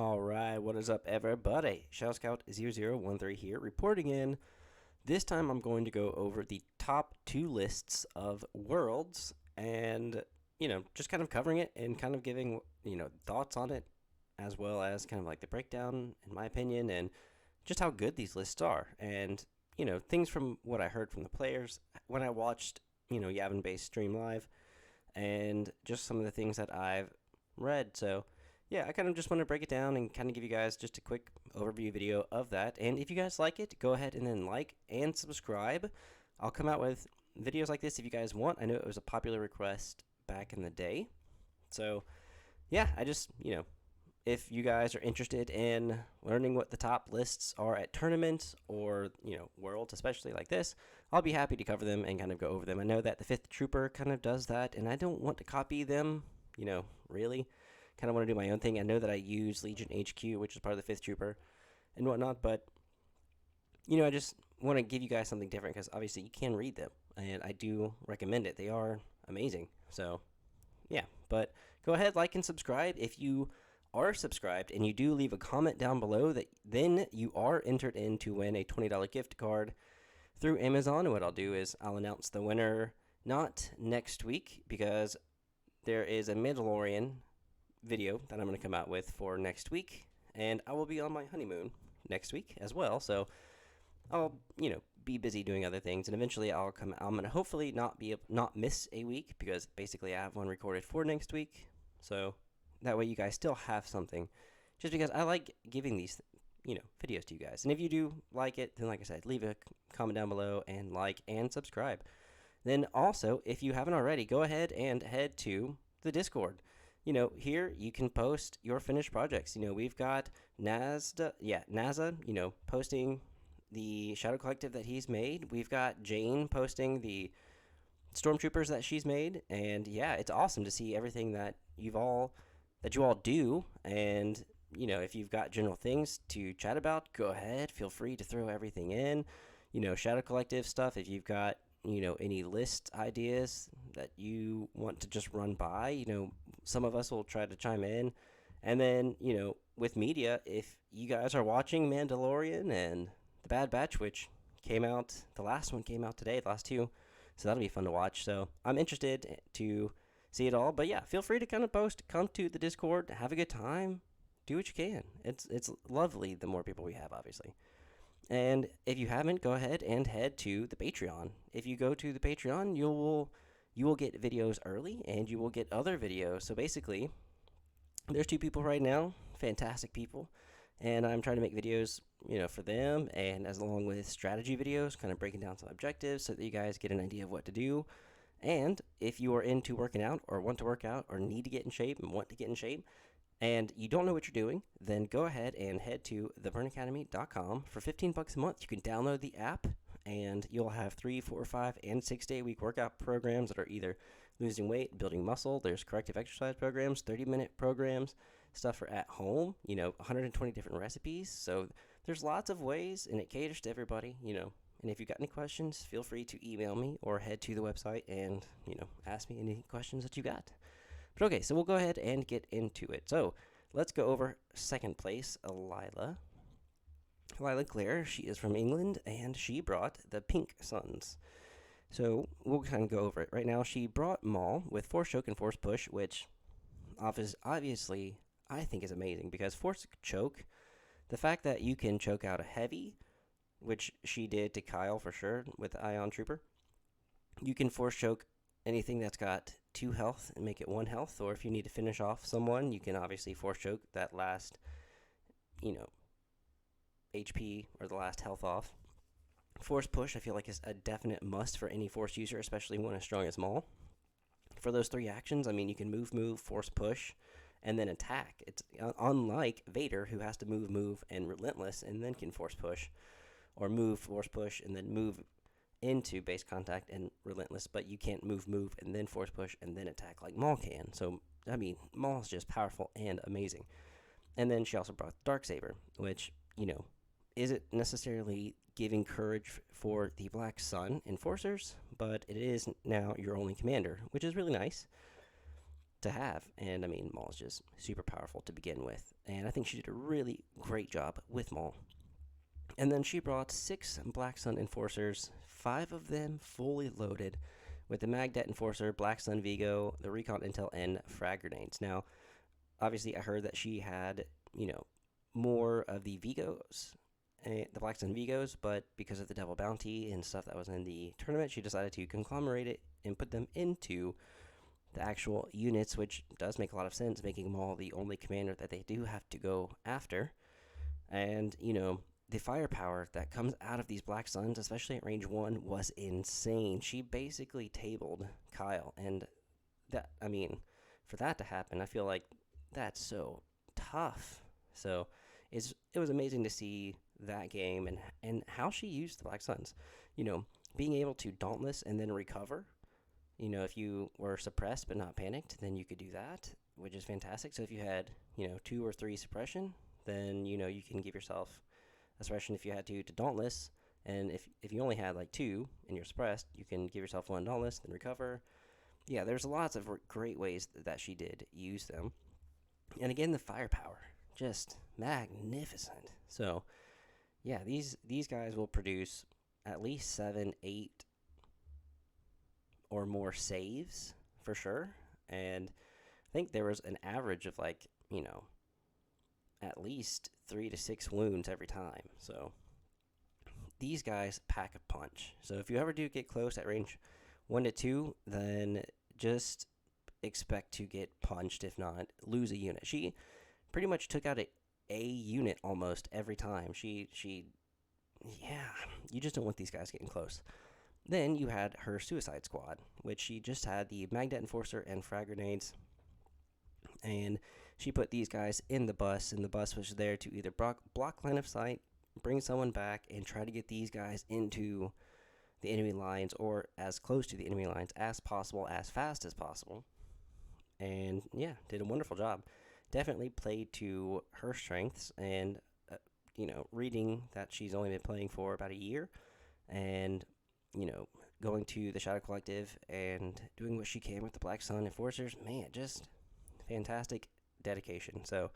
All right, what is up, everybody? Shadow Scout 0013 here, reporting in. This time I'm going to go over the top two lists of worlds and, just kind of covering it and kind of giving, thoughts on it, as well as kind of like the breakdown, in my opinion, and just how good these lists are. And, things from what I heard from the players when I watched, Yavin Base stream live, and just some of the things that I've read. So, yeah, I kind of just want to break it down and kind of give you guys just a quick overview video of that. And if you guys like it, go ahead and then like and subscribe. I'll come out with videos like this if you guys want. I know it was a popular request back in the day. So, yeah, I just, if you guys are interested in learning what the top lists are at tournaments or, worlds, especially like this, I'll be happy to cover them and kind of go over them. I know that the 5th Trooper kind of does that, and I don't want to copy them, really. Kind of want to do my own thing. I know that I use Legion HQ, which is part of the 5th Trooper and whatnot, but, I just want to give you guys something different because obviously you can read them, and I do recommend it. They are amazing. So, yeah, but go ahead, like and subscribe. If you are subscribed and you do leave a comment down below, that then you are entered in to win a $20 gift card through Amazon. And what I'll do is I'll announce the winner not next week because there is a Mandalorian video that I'm going to come out with for next week, and I will be on my honeymoon next week as well. So I'll, be busy doing other things, and eventually I'll come. I'm gonna hopefully not miss a week because basically I have one recorded for next week. So that way you guys still have something. Just because I like giving these, videos to you guys. And if you do like it, then like I said, leave a comment down below and like and subscribe. Then also, if you haven't already, go ahead and head to the Discord. Here you can post your finished projects. We've got NASA, posting the Shadow Collective that he's made. We've got Jane posting the Stormtroopers that she's made, and yeah, it's awesome to see everything that you all do. And if you've got general things to chat about, go ahead. Feel free to throw everything in. Shadow Collective stuff. If you've got any list ideas that you want to just run by, some of us will try to chime in. And then, with media, if you guys are watching Mandalorian and The Bad Batch, which came out, the last one came out today, the last two, so that'll be fun to watch. So I'm interested to see it all. But yeah, feel free to kind of post, come to the Discord, have a good time, do what you can. It's lovely the more people we have, obviously. And if you haven't, go ahead and head to the Patreon. If you go to the Patreon, you will get videos early, and you will get other videos. So basically, there's two people right now, fantastic people, and I'm trying to make videos, for them, and as along with strategy videos, kind of breaking down some objectives so that you guys get an idea of what to do. And if you are into working out or want to work out or need to get in shape and want to get in shape, and you don't know what you're doing, then go ahead and head to theburnacademy.com. For $15 a month, you can download the app, and you'll have 3, 4, 5, and 6-day-a-week workout programs that are either losing weight, building muscle. There's corrective exercise programs, 30-minute programs, stuff for at home, 120 different recipes. So there's lots of ways, and it caters to everybody, And if you've got any questions, feel free to email me or head to the website and, ask me any questions that you got. But okay, so we'll go ahead and get into it. So let's go over second place, Lila Claire. She is from England, and she brought the Pink Suns. So we'll kind of go over it. Right now, she brought Maul with Force Choke and Force Push, which obviously I think is amazing because Force Choke, the fact that you can choke out a heavy, which she did to Kyle for sure with Ion Trooper, you can Force Choke anything that's got 2 health and make it 1 health, or if you need to finish off someone, you can obviously Force Choke that last, HP or the last health off. Force Push, I feel like, is a definite must for any Force user, especially one as strong as Maul. For those 3 actions, you can move, Force Push, and then attack. It's unlike Vader, who has to move, and Relentless, and then can Force Push, or move, Force Push, and then move into base contact and Relentless, but you can't move, and then Force Push, and then attack like Maul can. So, Maul's just powerful and amazing. And then she also brought Darksaber, which, isn't necessarily giving courage for the Black Sun Enforcers, but it is now your only commander, which is really nice. to have. And I mean, Maul is just super powerful to begin with. And I think she did a really great job with Maul. And then she brought 6 Black Sun Enforcers, 5 of them fully loaded with the Magdet Enforcer, Black Sun Vigo, the Recon Intel, and frag grenades. Now, obviously, I heard that she had, more of the Vigos, the Black Sun Vigos, but because of the Devil Bounty and stuff that was in the tournament, she decided to conglomerate it and put them into the actual units, which does make a lot of sense, making Maul the only commander that they do have to go after. And, the firepower that comes out of these Black Suns, especially at range 1, was insane. She basically tabled Kyle. And for that to happen, I feel like that's so tough. So it was amazing to see that game and how she used the Black Suns. Being able to dauntless and then recover. If you were suppressed but not panicked, then you could do that, which is fantastic. So if you had, 2 or 3 suppression, then, you can give yourself a suppression if you had to dauntless. And if you only had like 2 and you're suppressed, you can give yourself 1 dauntless, then recover. Yeah, there's lots of great ways that she did use them. And again, the firepower, just magnificent. So, yeah, these guys will produce at least 7, 8 or more saves for sure. And I think there was an average of like, at least 3 to 6 wounds every time. So these guys pack a punch. So if you ever do get close at range 1 to 2, then just expect to get punched, if not lose a unit. She pretty much took out a unit almost every time. Yeah, you just don't want these guys getting close. Then you had her Suicide Squad, which she just had the Magnet Enforcer and frag grenades. And she put these guys in the bus, and the bus was there to either block line of sight, bring someone back, and try to get these guys into the enemy lines or as close to the enemy lines as possible, as fast as possible. And yeah, did a wonderful job. Definitely played to her strengths, and reading that she's only been playing for about a year, and going to the Shadow Collective and doing what she can with the Black Sun Enforcers, man, just fantastic dedication. So,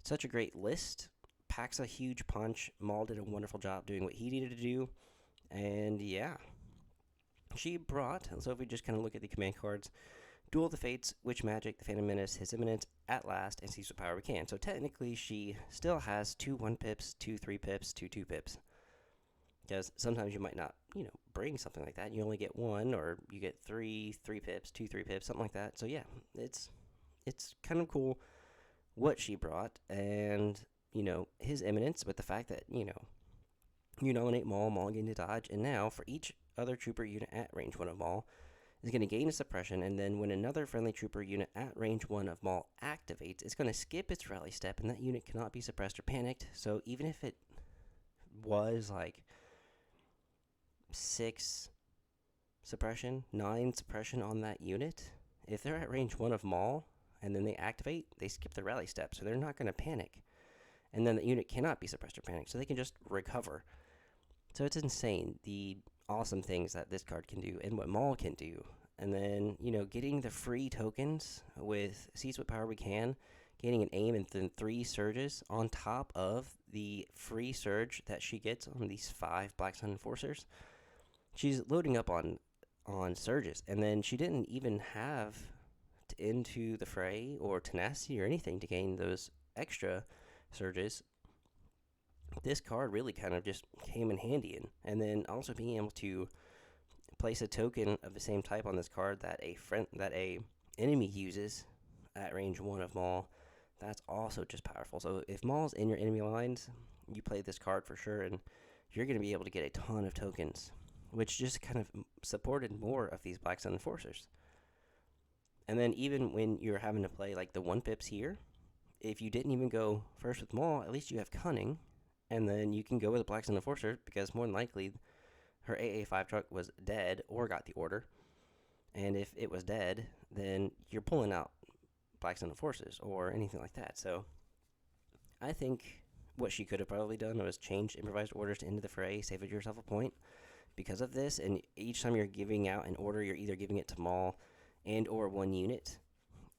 such a great list. Packs a huge punch. Maul did a wonderful job doing what he needed to do. And yeah, she brought, so if we just kind of look at the command cards, Duel of the Fates, Witch Magic, the Phantom Menace, His Imminence, At Last, and Seize with Power We Can. So technically, she still has 2 1 pips, 2 3 pips, 2 2 pips. Because sometimes you might not, bring something like that. You only get 1, or you get 3 3 pips, 2 3 pips, something like that. So yeah, it's kind of cool what she brought. And, His Imminence, with the fact that, you nominate Maul, Maul getting to dodge, and now for each other trooper unit at range 1 of Maul, is going to gain a suppression, and then when another friendly trooper unit at range 1 of Maul activates, it's going to skip its rally step, and that unit cannot be suppressed or panicked. So even if it was like 6 suppression, 9 suppression on that unit, if they're at range 1 of Maul and then they activate, they skip the rally step, so they're not going to panic. And then the unit cannot be suppressed or panicked, so they can just recover. So it's insane, the awesome things that this card can do and what Maul can do. And then, getting the free tokens with Seize with Power We Can, gaining an aim and then 3 surges on top of the free surge that she gets on these 5 Black Sun Enforcers. She's loading up on surges, and then she didn't even have Into the Fray or Tenacity or anything to gain those extra surges. This card really kind of just came in handy, and then also being able to place a token of the same type on this card that a enemy uses at range 1 of Maul, that's also just powerful. So if Maul's in your enemy lines, you play this card for sure, and you're going to be able to get a ton of tokens, which just kind of supported more of these Black Sun Enforcers. And then even when you're having to play like the 1 pips here, if you didn't even go first with Maul, at least you have Cunning, and then you can go with a Black Sun Enforcer, because more than likely her AA5 truck was dead or got the order. And if it was dead, then you're pulling out Black Sun Enforcers or anything like that. So I think what she could have probably done was change improvised orders to Into the Fray, save yourself a point because of this. And each time you're giving out an order, you're either giving it to Maul and or 1 unit.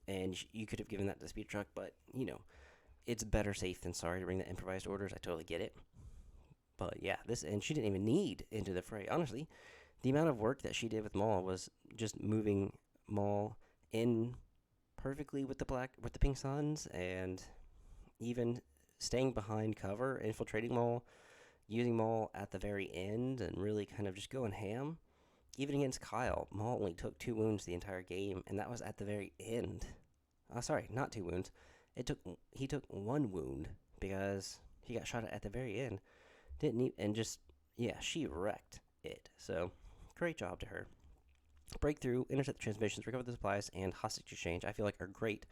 and you could have given that to the speeder truck, but, it's better safe than sorry to bring the improvised orders. I totally get it. But yeah, and she didn't even need Into the Fray. Honestly, the amount of work that she did with Maul was just moving Maul in perfectly with the Pink Suns, and even staying behind cover, infiltrating Maul, using Maul at the very end, and really kind of just going ham. Even against Kyle, Maul only took 2 wounds the entire game, and that was at the very end. Sorry, not 2 wounds. He took 1 wound because he got shot at the very end. Didn't he? And just, yeah, she wrecked it. So, great job to her. Breakthrough, intercept the transmissions, recover the supplies, and hostage exchange, I feel like are great.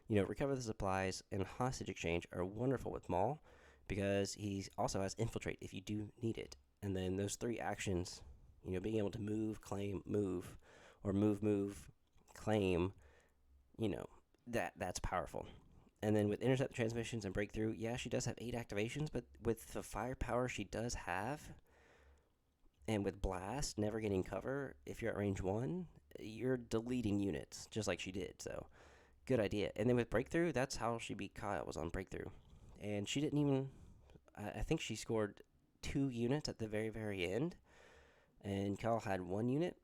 Recover the supplies and hostage exchange are wonderful with Maul because he also has infiltrate if you do need it. And then those 3 actions, being able to move, claim, move, or move, claim, that's powerful. And then with intercept the transmissions and breakthrough, yeah, she does have 8 activations, but with the firepower she does have, and with blast, never getting cover, if you're at range 1, you're deleting units, just like she did, so good idea. And then with breakthrough, that's how she beat Kyle, was on breakthrough. And she didn't even, I think she scored 2 units at the very, very end, and Kyle had 1 unit,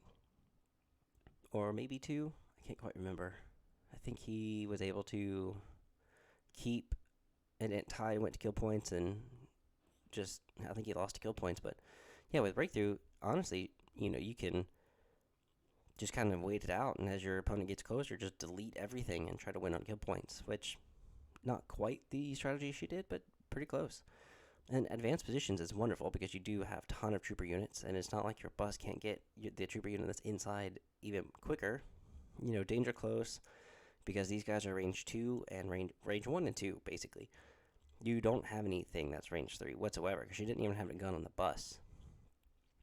or maybe 2, I can't quite remember. I think he was able to keep, and Ty went to kill points, and I think he lost to kill points, but yeah, with breakthrough, honestly, you can just kind of wait it out, and as your opponent gets closer, just delete everything and try to win on kill points, which, not quite the strategy she did, but pretty close. And advanced positions is wonderful because you do have a ton of trooper units, and it's not like your bus can't get the trooper unit that's inside even quicker. Danger close, because these guys are range 2 and range 1 and 2, basically. You don't have anything that's range 3 whatsoever, because you didn't even have a gun on the bus.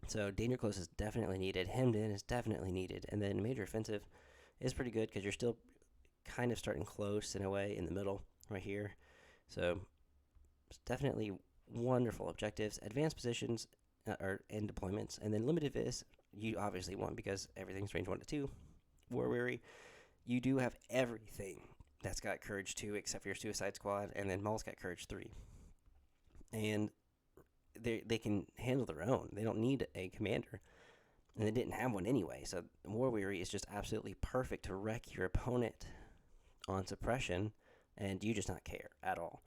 So danger close is definitely needed. Hemmed in is definitely needed. And then major offensive is pretty good because you're still kind of starting close in a way in the middle right here. So it's definitely wonderful objectives. Advanced positions and deployments. And then limited vis, you obviously want because everything's range 1 to 2. War Weary, you do have everything that's got Courage 2 except for your Suicide Squad. And then Maul's got Courage 3. And they can handle their own. They don't need a commander. And they didn't have one anyway. So War Weary is just absolutely perfect to wreck your opponent on suppression, and you just not care at all.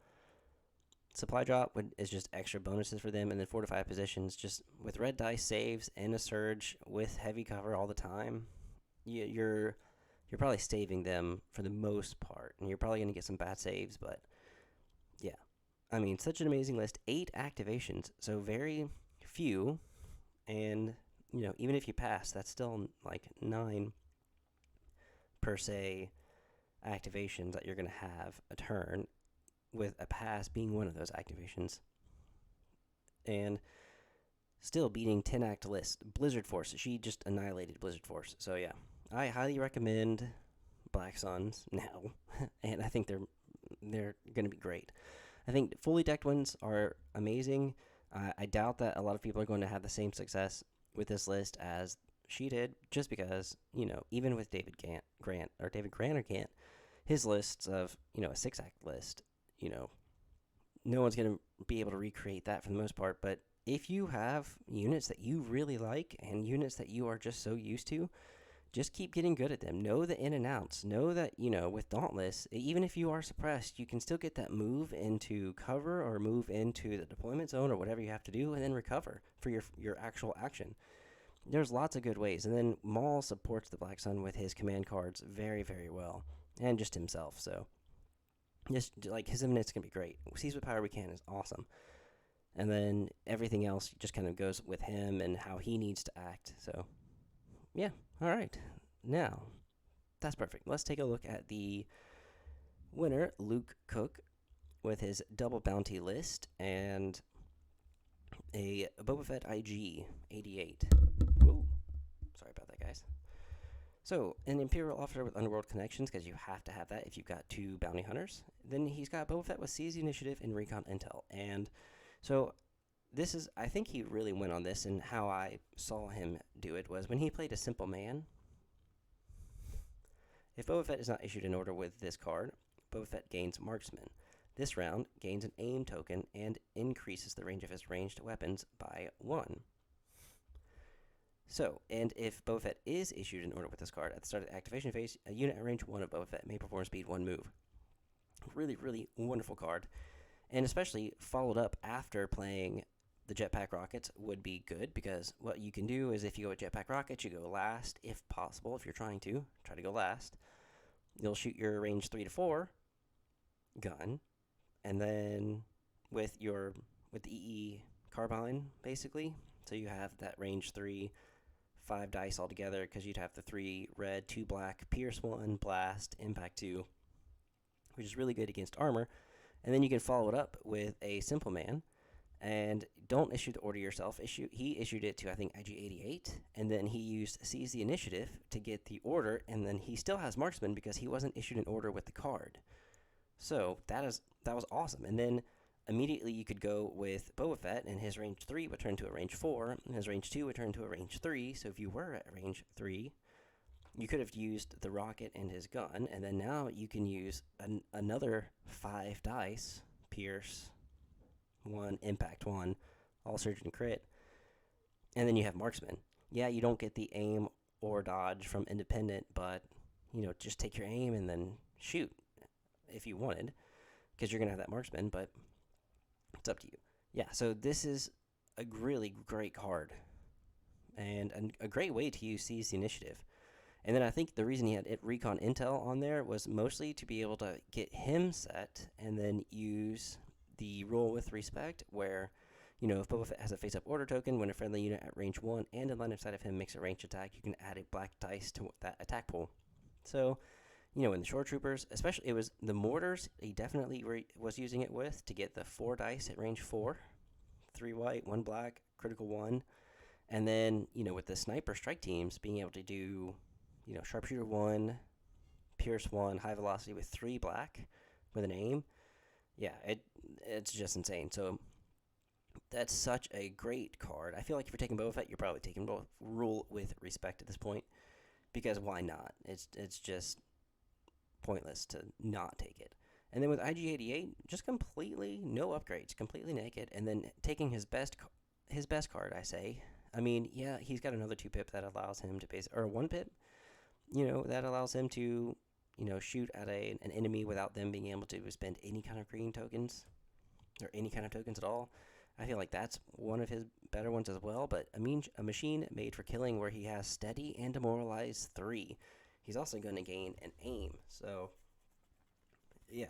Supply drop is just extra bonuses for them, and then fortified positions, just with red dice saves and a surge with heavy cover all the time. You're probably saving them for the most part, and you're probably going to get some bad saves, but yeah. I mean, such an amazing list. 8 activations, so very few, and, even if you pass, that's still like 9 per se activations that you're going to have a turn, with a pass being one of those activations. And still beating 10 act list. Blizzard Force, she just annihilated Blizzard Force. So yeah, I highly recommend Black Suns now, and I think they're going to be great. I think fully decked ones are amazing. I doubt that a lot of people are going to have the same success with this list as she did, just because, even with David Grant, his lists of, a 6-act list, no one's going to be able to recreate that for the most part. But if you have units that you really like and units that you are just so used to, just keep getting good at them. Know the in and outs. Know that, with Dauntless, even if you are suppressed, you can still get that move into cover or move into the deployment zone or whatever you have to do, and then recover for your actual action. There's lots of good ways. And then Maul supports the Black Sun with his command cards very, very well, and just himself. So just like his Eminence can be great. Seize what power we can is awesome. And then everything else just kind of goes with him and how he needs to act. So yeah, all right. Now, that's perfect. Let's take a look at the winner, Luke Cook, with his double bounty list and a Boba Fett IG 88. Whoa. Sorry about that, guys. So, an Imperial officer with Underworld connections, because you have to have that if you've got 2 bounty hunters. Then he's got Boba Fett with Seize the Initiative and Recon Intel. And so this is, I think he really went on this, and how I saw him do it was when he played a simple man. If Boba Fett is not issued an order with this card, Boba Fett gains Marksman. This round gains an aim token and increases the range of his ranged weapons by 1. So, and if Boba Fett is issued an order with this card, at the start of the activation phase, a unit at range 1 of Boba Fett may perform speed 1 move. Really, really wonderful card. And especially followed up after playing the Jetpack Rockets would be good, because what you can do is if you go with Jetpack Rockets, you go last, if possible. If you're trying to, try to go last. You'll shoot your range 3 to 4 gun, and then with the EE carbine, basically. So you have that range 3, 5 dice altogether, because you'd have the 3 red, 2 black, Pierce 1, Blast, Impact 2, which is really good against armor. And then you can follow it up with a Simple Man, and don't issue the order yourself. He issued it to, I think, IG-88, and then he used Seize the Initiative to get the order, and then he still has Marksman because he wasn't issued an order with the card. So that was awesome. And then immediately you could go with Boba Fett, and his range 3 would turn to a range 4, and his range 2 would turn to a range 3. So if you were at range 3, you could have used the rocket and his gun, and then now you can use another 5 dice, Pierce 1, Impact 1, all surge and crit, and then you have Marksman. Yeah, you don't get the aim or dodge from Independent, but, just take your aim and then shoot if you wanted, because you're going to have that Marksman, but it's up to you. Yeah, so this is a really great card, and a great way to use Seize the Initiative. And then I think the reason he had Recon Intel on there was mostly to be able to get him set and then use the Rule with Respect, where, if Boba Fett has a face-up order token, when a friendly unit at range 1 and in line of sight of him makes a ranged attack, you can add a black dice to that attack pool. So, in the Shore Troopers, especially, it was the Mortars, he definitely was using it with to get the 4 dice at range 4, 3 white, 1 black, critical 1. And then, with the Sniper Strike teams, being able to do, Sharpshooter 1, Pierce 1, high velocity with 3 black with an aim. Yeah, it's just insane. So that's such a great card. I feel like if you're taking Boba Fett, you're probably taking both Rule with Respect at this point, because why not? It's just pointless to not take it. And then with IG-88, just completely no upgrades, completely naked, and then taking his best card, I say. I mean, yeah, he's got another 2-pip that allows him to or a 1-pip, that allows him to, shoot at an enemy without them being able to spend any kind of green tokens, or any kind of tokens at all. I feel like that's one of his better ones as well, but a machine made for killing, where he has Steady and Demoralize 3. He's also going to gain an aim, so yeah,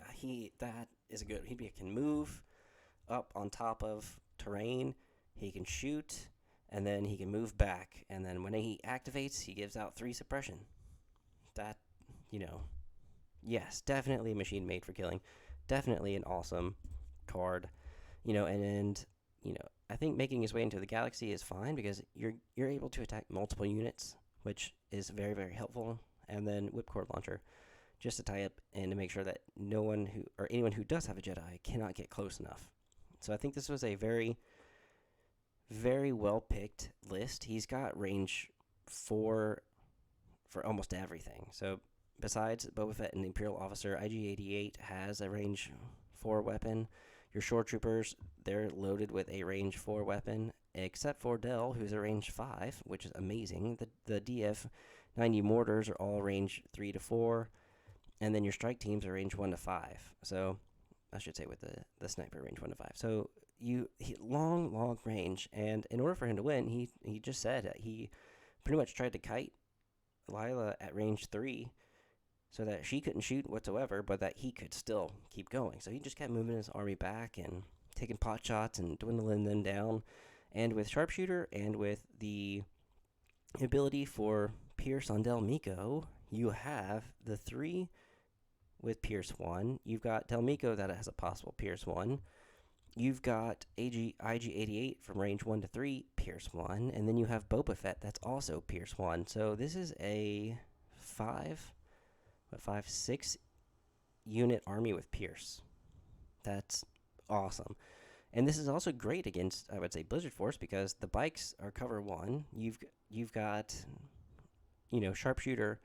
that is good. He can move up on top of terrain, he can shoot, and then he can move back, and then when he activates, he gives out 3 suppression. That, yes, definitely a machine made for killing. Definitely an awesome card, and I think making his way into the galaxy is fine, because you're able to attack multiple units, which is very, very helpful. And then Whipcord Launcher, just to tie up and to make sure that anyone who does have a Jedi cannot get close enough. So I think this was a very, very well picked list. He's got range 4 for almost everything. So besides Boba Fett and the Imperial Officer, IG-88 has a range 4 weapon. Your Shore Troopers, they're loaded with a range 4 weapon, except for Del, who's a range 5, which is amazing. The DF-90 Mortars are all range 3 to 4, and then your strike teams are range 1 to 5. So I should say with the sniper, range 1 to 5. So long range, and in order for him to win, he just said that he pretty much tried to kite Lila at range 3 so that she couldn't shoot whatsoever, but that he could still keep going. So he just kept moving his army back and taking pot shots and dwindling them down. And with Sharpshooter and with the ability for Pierce on Del Meeko, you have the 3 with Pierce 1. You've got Del Meeko that has a possible Pierce 1. You've got IG-88 from range 1 to 3, Pierce 1. And then you have Boba Fett that's also Pierce 1. So this is a 6 unit army with Pierce. That's awesome. And this is also great against, I would say, Blizzard Force, because the bikes are cover 1. You've got, Sharpshooter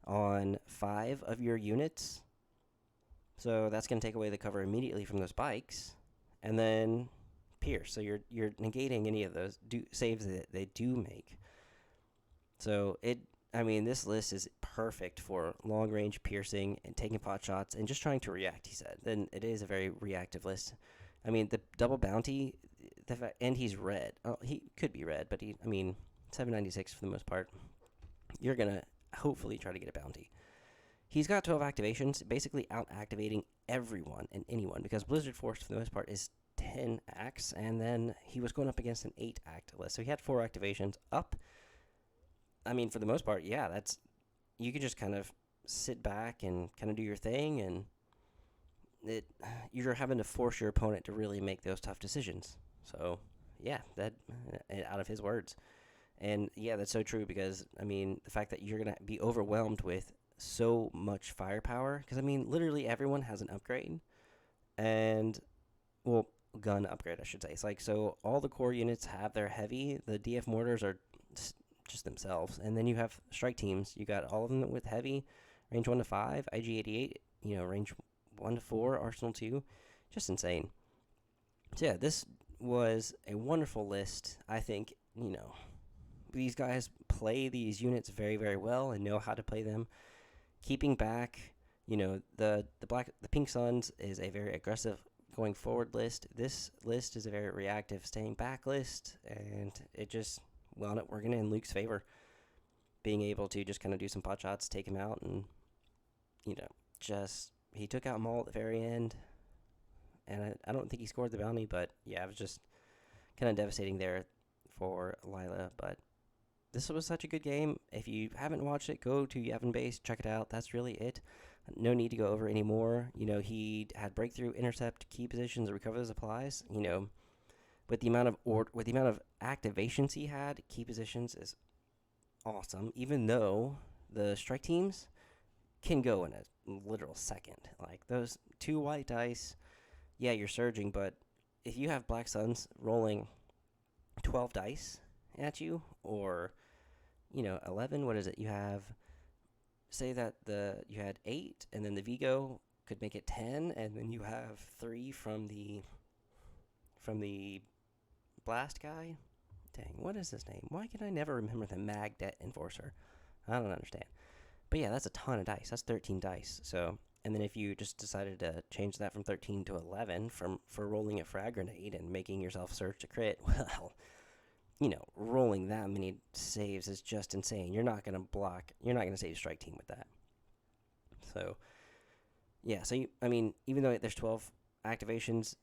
on 5 of your units. So that's going to take away the cover immediately from those bikes. And then pierce. So you're negating any of those saves that they do make. So this list is perfect for long range piercing and taking pot shots and just trying to react, he said. Then it is a very reactive list. The double bounty, and he's red. Oh, he could be red, but 796 for the most part. You're going to hopefully try to get a bounty. He's got 12 activations, basically out activating everyone and anyone, because Blizzard Force, for the most part, is 10 acts, and then he was going up against an 8 act list. So he had 4 activations up. For the most part, yeah, you could just kind of sit back and kind of do your thing, and you're having to force your opponent to really make those tough decisions. So, yeah, that out of his words. And yeah, that's so true, because the fact that you're going to be overwhelmed with so much firepower, because literally everyone has an upgrade, and gun upgrade, I should say. It's like, so all the core units have their heavy. The DF mortars are just themselves, and then you have strike teams. You got all of them with heavy, range 1 to 5, IG-88, range 1 to 4, Arsenal 2, just insane. So yeah, this was a wonderful list. I think these guys play these units very, very well and know how to play them. Keeping back, the Pink Suns is a very aggressive going forward list. This list is a very reactive staying back list, and it just wound up working in Luke's favor, being able to just kind of do some pot shots, take him out, and he took out Maul at the very end. And I don't think he scored the bounty, but yeah, it was just kind of devastating there for Lila. But this was such a good game. If you haven't watched it, go to Yavin Base, check it out. That's really it. No need to go over any more. He had breakthrough, intercept, key positions, recover the supplies. With the amount of activations he had, key positions is awesome. Even though the strike teams can go in a literal second. Like those 2 white dice, yeah, you're surging, but if you have Black Suns rolling 12 dice at you, or 11, what is it? You have, say that you had 8, and then the Vigo could make it 10, and then you have 3 from the blast guy. Dang, what is his name? Why can I never remember the Magdet Enforcer? I don't understand. But yeah, that's a ton of dice. That's 13 dice. So, and then if you just decided to change that from 13 to 11 for rolling a frag grenade and making yourself surge to crit, well, rolling that many saves is just insane. You're not going to save strike team with that. So, yeah, so even though there's 12 activations,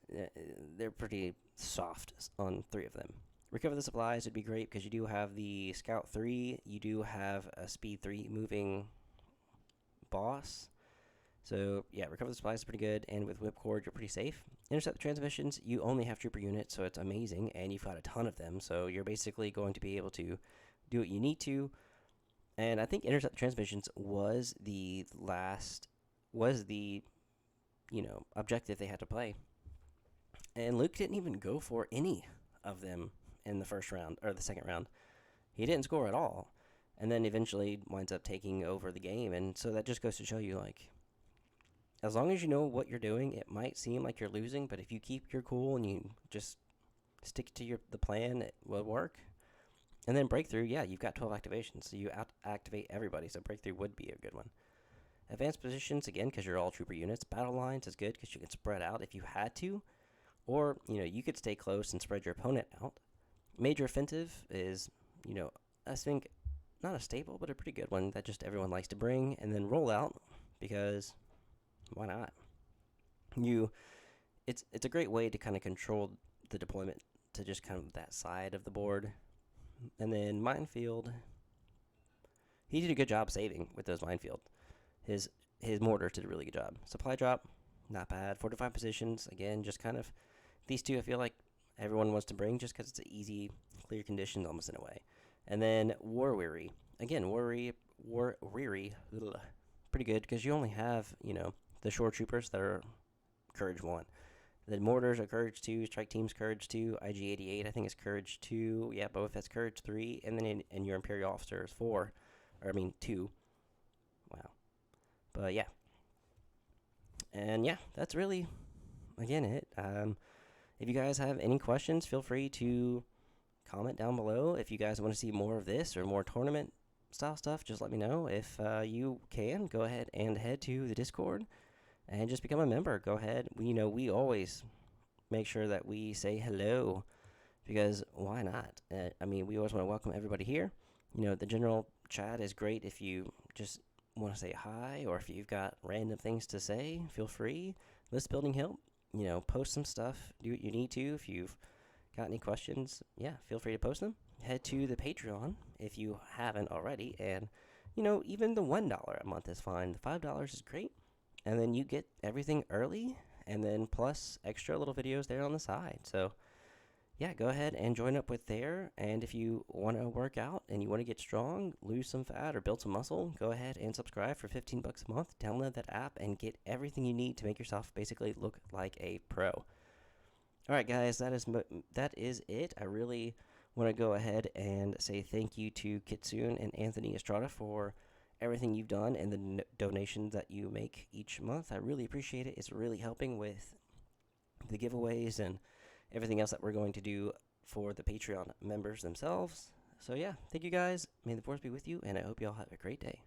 they're pretty soft on 3 of them. Recover the supplies would be great, because you do have the Scout 3, you do have a Speed 3 moving boss. So, yeah, recover the supplies is pretty good, and with Whipcord, you're pretty safe. Intercept the transmissions, you only have trooper units, so it's amazing, and you've got a ton of them, so you're basically going to be able to do what you need to. And I think intercept the transmissions was the objective they had to play. And Luke didn't even go for any of them in the first round, or the second round. He didn't score at all, and then eventually winds up taking over the game. And so that just goes to show you, like, as long as you know what you're doing, it might seem like you're losing, but if you keep your cool and you just stick to the plan, it will work. And then breakthrough, yeah, you've got 12 activations, so you activate everybody, so breakthrough would be a good one. Advanced positions, again, because you're all trooper units. Battle lines is good because you can spread out if you had to, or you could stay close and spread your opponent out. Major offensive is, I think not a staple, but a pretty good one that just everyone likes to bring. And then roll out, because why not? It's a great way to kind of control the deployment to just kind of that side of the board. And then minefield, he did a good job saving with those minefield. His mortars did a really good job. Supply drop, not bad. Fortified positions, again, just kind of these two. I feel like everyone wants to bring just because it's an easy, clear condition almost in a way. And then War Weary, again, War Weary, pretty good because you only have the shore troopers that are Courage 1. The mortars are Courage 2, strike teams Courage 2, IG-88 I think is Courage 2, yeah, Boba Fett's Courage 3, and then your Imperial officer is 4, 2. Wow, But yeah, and yeah, that's really again it. If you guys have any questions, feel free to comment down below. If you guys want to see more of this or more tournament style stuff, just let me know. If you can, go ahead and head to the Discord and just become a member. Go ahead. We always make sure that we say hello because why not? I mean, we always want to welcome everybody here. The general chat is great if you just want to say hi or if you've got random things to say, feel free. List building help. Post some stuff. Do what you need to. If you've got any questions, yeah, feel free to post them. Head to the Patreon if you haven't already. And, even the $1 a month is fine. The $5 is great. And then you get everything early and then plus extra little videos there on the side. So, yeah, go ahead and join up with there. And if you want to work out and you want to get strong, lose some fat, or build some muscle, go ahead and subscribe for $15 a month. Download that app and get everything you need to make yourself basically look like a pro. All right, guys, that is it. I really want to go ahead and say thank you to Kitsune and Anthony Estrada for everything you've done and the donations that you make each month. I really appreciate it. It's really helping with the giveaways and everything else that we're going to do for the Patreon members themselves. So yeah, thank you guys. May the force be with you, and I hope you all have a great day.